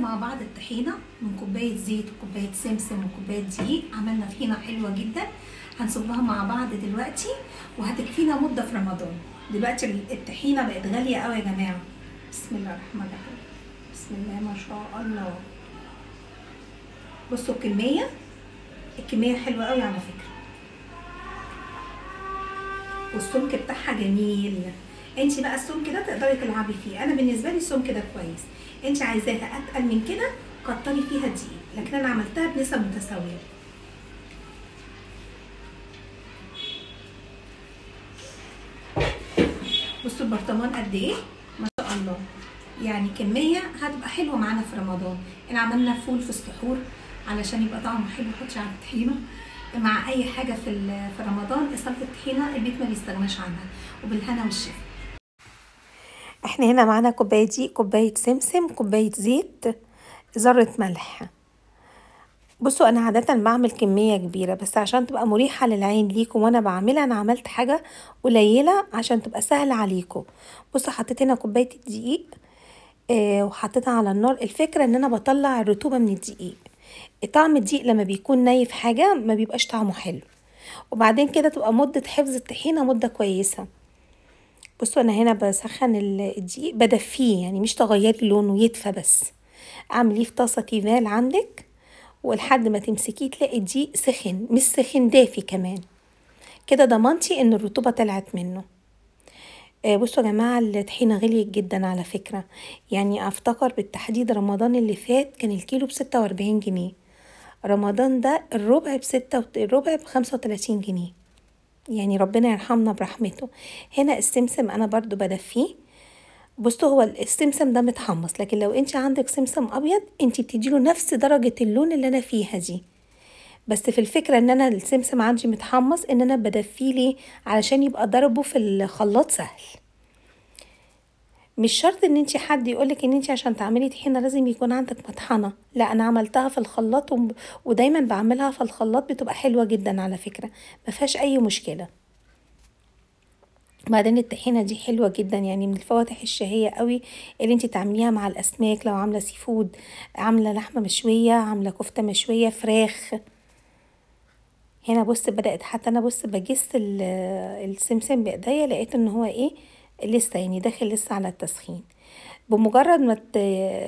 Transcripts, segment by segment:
مع بعض الطحينه من كوبايه زيت وكوبايه سمسم وكوبايه دقيق، عملنا طحينه حلوه جدا. هنصبها مع بعض دلوقتي وهتكفينا مده في رمضان. دلوقتي الطحينه بقت غاليه قوي يا جماعه. بسم الله الرحمن الرحيم. بسم الله ما شاء الله. بصوا الكميه حلوه قوي على فكره، والسمك بتاعها جميل. انت بقى السمك ده تقدري تلعبي فيه. انا بالنسبه لي السمك ده كويس. انت عايزاها اتقل من كده كتري فيها دقيق، لكن انا عملتها بنسب متساويه. بصوا البرطمان قد ايه ما شاء الله، يعني كميه هتبقى حلوه معانا في رمضان. احنا عملنا فول في السحور علشان يبقى طعمه حلو، حطي على الطحينه مع اي حاجه في رمضان. سلطه الطحينه البيت ما بيستغناش عنها، وبالهنا والشفا. احنا هنا معانا كوبايه دقيق، كوبايه سمسم، كوبايه زيت، ذره ملح. بصوا انا عاده بعمل كميه كبيره بس عشان تبقى مريحه للعين ليكم وانا بعملها، انا عملت حاجه قليله عشان تبقى سهله عليكم. بصوا حطيت هنا كوبايه الدقيق وحطيتها على النار. الفكره ان انا بطلع الرطوبه من الدقيق. طعم الدقيق لما بيكون ناي في حاجه ما بيبقاش طعمه حلو، وبعدين كده تبقى مده حفظ الطحينه مده كويسه. بصوا انا هنا بسخن الدقيق، بدفيه يعني مش تغيري لونه يدفى بس. اعمليه في طاسه تيفال عندك، ولحد ما تمسكيه تلاقي الدقيق سخن، مش سخن دافي كمان. كده ضمنتي ان الرطوبه طلعت منه. بصوا يا جماعه الطحينه غليت جدا على فكره. يعني افتكر بالتحديد رمضان اللي فات كان الكيلو ب46 جنيه. رمضان ده الربع ب35 جنيه. يعني ربنا يرحمنا برحمته. هنا السمسم انا برضو بدفيه. بصوا هو السمسم ده متحمص، لكن لو انت عندك سمسم ابيض انت بتديله نفس درجة اللون اللي انا فيها دي. بس في الفكرة ان انا السمسم عندي متحمص، ان انا بدفيه ليه؟ علشان يبقى ضربه في الخلاط سهل. مش شرط ان انت حد يقولك ان انت عشان تعملي طحينة لازم يكون عندك مطحنة. لا انا عملتها في الخلاط ودايما بعملها في الخلاط، بتبقى حلوة جدا على فكرة، ما فيهاش اي مشكلة. بعدين الطحينه دي حلوه جدا، يعني من الفواتح الشهيه قوي اللي انت تعمليها مع الاسماك. لو عامله سي فود، عامله لحمه مشويه، عامله كفته مشويه، فراخ. هنا بص بدات، حتى انا بص بجس السمسم بايديا، لقيت ان هو ايه لسه يعني داخل لسه على التسخين. بمجرد ما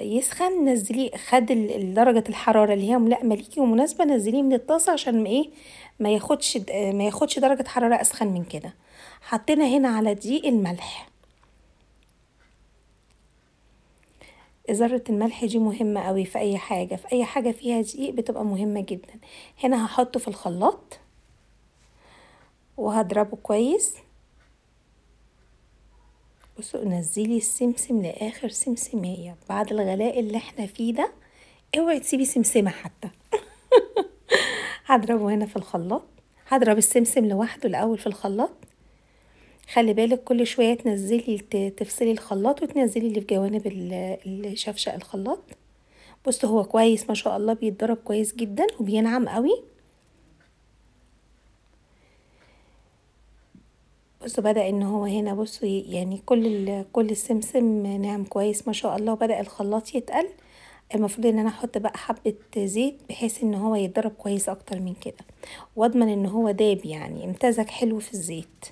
يسخن نزليه، خد درجه الحراره اللي هي ملائمه ليكي ومناسبه، نزليه من الطاسه عشان ايه ما ياخدش درجه حراره اسخن من كده. حطينا هنا على دقيق الملح. ذرة الملح دي مهمة قوي في اي حاجة فيها دقيق بتبقى مهمة جدا. هنا هحطه في الخلاط وهضربه كويس. بصوا نزلي السمسم لاخر سمسمية. بعد الغلاء اللي احنا فيه ده اوعي تسيبي سمسمة حتى. هضربه هنا في الخلاط. هضرب السمسم لوحده الاول في الخلاط. خلي بالك كل شوية تفصلي الخلاط وتنزلي اللي في جوانب الشفشق الخلاط. بصوا هو كويس ما شاء الله، بيتضرب كويس جدا وبينعم قوي. بصوا بدأ ان هو هنا، بصوا يعني كل السمسم ناعم كويس ما شاء الله، وبدأ الخلاط يتقل. المفروض ان انا احط بقى حبة زيت بحيث ان هو يتضرب كويس اكتر من كده، واضمن ان هو داب يعني امتزج حلو في الزيت.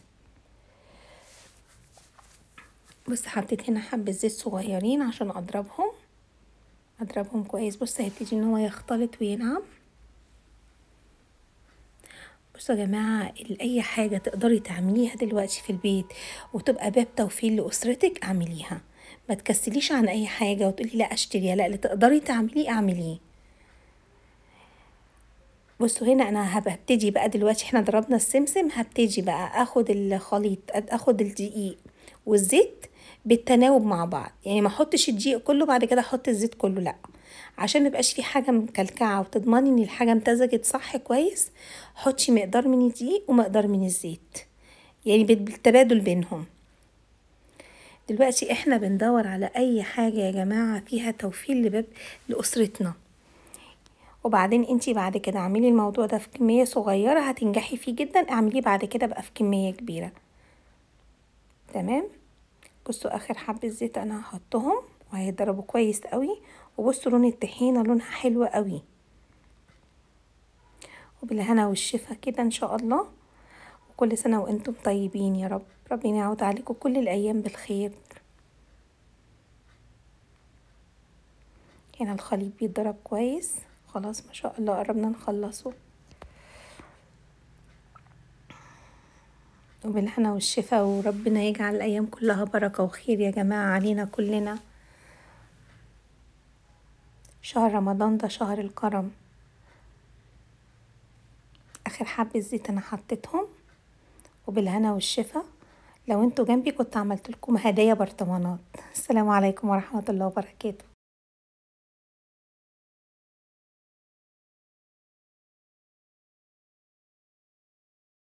بص حطيت هنا حبة زيت صغيرين عشان اضربهم كويس. بص هيبتدي ان هو يختلط وينعم. بصوا يا جماعة اي حاجة تقدري تعمليها دلوقتي في البيت وتبقى باب توفير لأسرتك اعمليها. ما تكسليش عن اي حاجة وتقولي لا اشتريها، لا اللي تقدري تعمليه اعمليه. بصوا هنا انا هبتدي بقى دلوقتي، احنا ضربنا السمسم، هبتدي بقى اخد الخليط، اخد الدقيق والزيت بالتناوب مع بعض. يعني ما احطش الدقيق كله بعد كده احط الزيت كله، لا، عشان ميبقاش في حاجه مكلكعه وتضمني ان الحاجه امتزجت صح كويس. حطي مقدار من الدقيق ومقدار من الزيت، يعني بالتبادل بينهم. دلوقتي احنا بندور على اي حاجه يا جماعه فيها توفير لاسرتنا. وبعدين انتي بعد كده اعملي الموضوع ده في كمية صغيرة هتنجحي فيه جدا، اعمليه بعد كده بقى في كمية كبيرة. تمام. بصوا اخر حبة زيت انا هحطهم وهيضربوا كويس قوي، وبصوا لون الطحينة لونها حلو قوي. وبالهنا والشفا كده ان شاء الله. وكل سنة وانتم طيبين يا رب، ربنا يعود عليكم كل الايام بالخير. هنا الخليط بيتضرب كويس، خلاص ما شاء الله قربنا نخلصه. وبالهنا والشفا، وربنا يجعل الايام كلها بركة وخير يا جماعة علينا كلنا. شهر رمضان ده شهر الكرم. اخر حبة زيت انا حطيتهم. وبالهنا والشفا، لو انتوا جنبي كنت عملت لكم هدايا برطمانات. السلام عليكم ورحمة الله وبركاته.